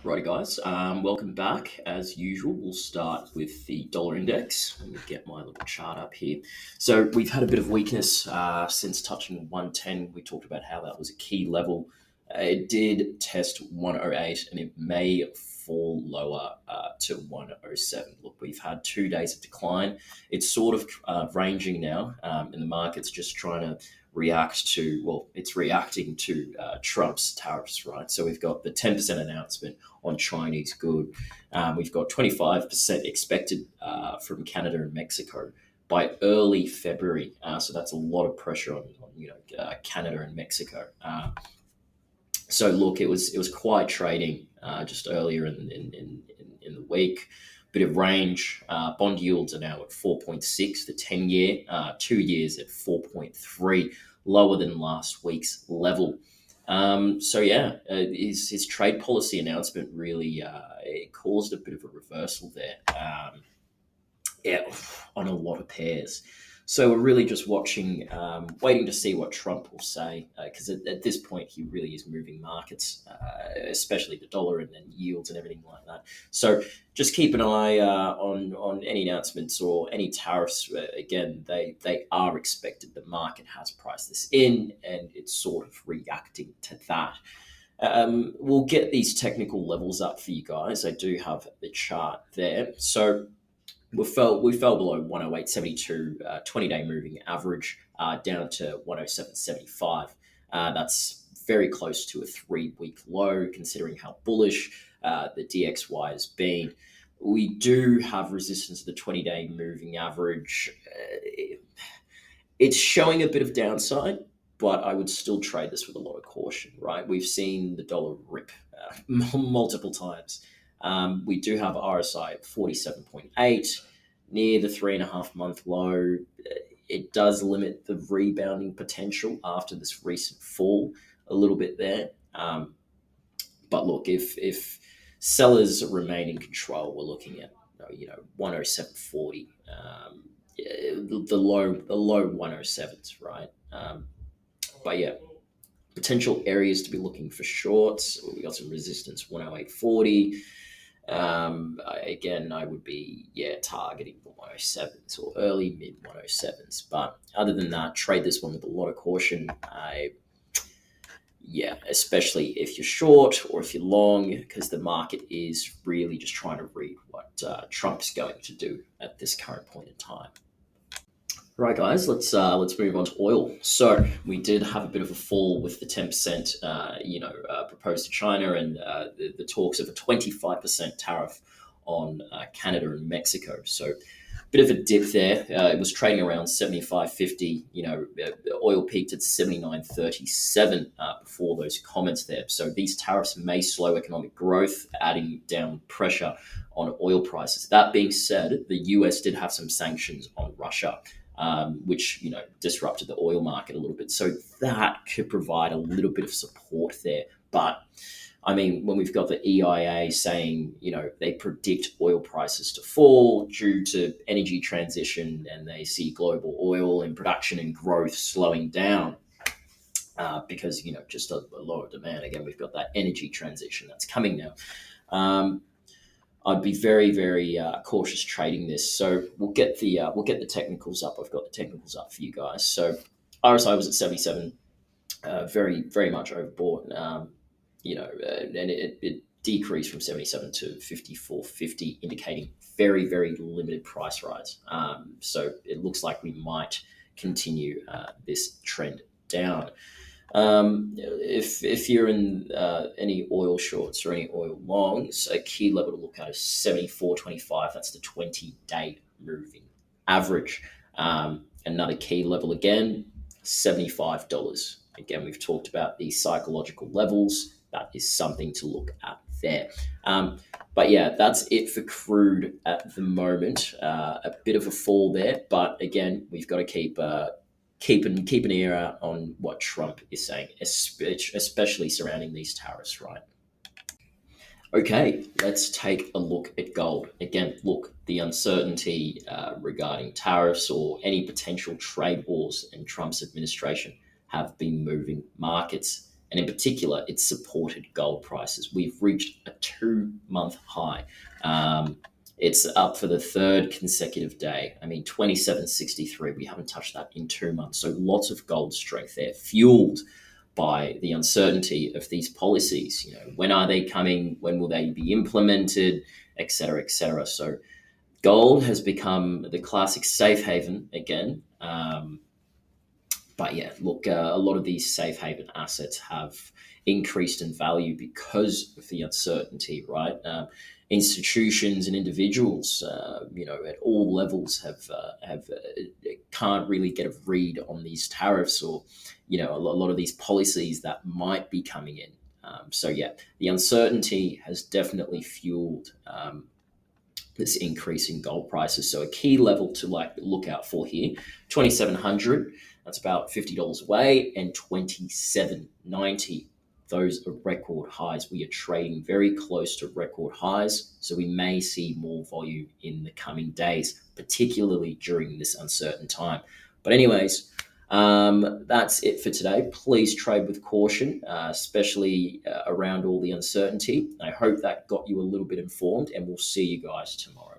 Righty, guys. Welcome back. As usual, we'll start with the dollar index. Let me get my little chart up here. So we've had a bit of weakness since touching 110. We talked about how that was a key level. It did test 108, and it may fall lower to 107. Look, we've had 2 days of decline. It's sort of ranging now, and the market's just trying to react to, well, it's reacting to Trump's tariffs, right? So we've got the 10% announcement on Chinese good. We've got 25% expected from Canada and Mexico by early February. So that's a lot of pressure on Canada and Mexico. So look, it was quiet trading just earlier in the week. Bit of range. Bond yields are now at 4.6, the 10-year, 2 years at 4.3, lower than last week's level. So yeah, his trade policy announcement really it caused a bit of a reversal there. Yeah, on a lot of pairs. So we're really just watching, waiting to see what Trump will say, because at this point he really is moving markets, especially the dollar and then yields and everything like that. So just keep an eye on any announcements or any tariffs. Again, they are expected. The market has priced this in, and it's sort of reacting to that. We'll get these technical levels up for you guys. I do have the chart there. So we fell below 108.72, 20-day moving average, down to 107.75. That's very close to a 3-week low, considering how bullish the DXY has been. We do have resistance to the 20-day moving average. It's showing a bit of downside, but I would still trade this with a lot of caution, right? We've seen the dollar rip multiple times. We do have RSI at 47.8, near the 3.5 month low. It does limit the rebounding potential after this recent fall a little bit there. But look, if sellers remain in control, we're looking at 107.40, the low 107s, right? But yeah, potential areas to be looking for shorts. We got some resistance 108.40. Again, I would be targeting the 107s or early mid 107s. But other than that, trade this one with a lot of caution. Especially if you're short or if you're long, because the market is really just trying to read what Trump's going to do at this current point in time. Right, guys, let's move on to oil. So we did have a bit of a fall with the 10%, proposed to China, and the talks of a 25% tariff on Canada and Mexico. So bit of a dip there. It was trading around 75.50. Oil peaked at 79.37 before those comments there. So these tariffs may slow economic growth, adding down pressure on oil prices. That being said, the US did have some sanctions on Russia, which disrupted the oil market a little bit. So that could provide a little bit of support there. But I mean, when we've got the EIA saying, they predict oil prices to fall due to energy transition, and they see global oil and production and growth slowing down because, just a lower demand. Again, we've got that energy transition that's coming now. I'd be very, very cautious trading this. So we'll get the technicals up. I've got the technicals up for you guys. So RSI was at 77, very, very much overbought. And it decreased from 77 to 54.50, indicating very, very limited price rise. So it looks like we might continue this trend down. If you're in any oil shorts or any oil longs, a key level to look at is 74.25. That's the 20-day moving average. Another key level again, $75. Again, we've talked about these psychological levels. That is something to look at there. But yeah, that's it for crude at the moment. A bit of a fall there, but again, we've got to keep an ear out on what Trump is saying, especially surrounding these tariffs, right? Okay, let's take a look at gold. Again, look, the uncertainty regarding tariffs or any potential trade wars in Trump's administration have been moving markets. And in particular, it's supported gold prices. We've reached a 2-month high. It's up for the third consecutive day. I mean, 27.63. We haven't touched that in 2 months. So lots of gold strength there, fueled by the uncertainty of these policies. When are they coming? When will they be implemented? Et cetera, et cetera. So gold has become the classic safe haven again. But yeah, look, a lot of these safe haven assets have increased in value because of the uncertainty, right? Institutions and individuals, at all levels have can't really get a read on these tariffs or, a lot of these policies that might be coming in. So yeah, the uncertainty has definitely fueled this increase in gold prices. So a key level to look out for here, 2,700. That's about $50 away, and 27.90. Those are record highs. We are trading very close to record highs, so we may see more volume in the coming days, particularly during this uncertain time. But anyways, that's it for today. Please trade with caution, especially around all the uncertainty. I hope that got you a little bit informed, and we'll see you guys tomorrow.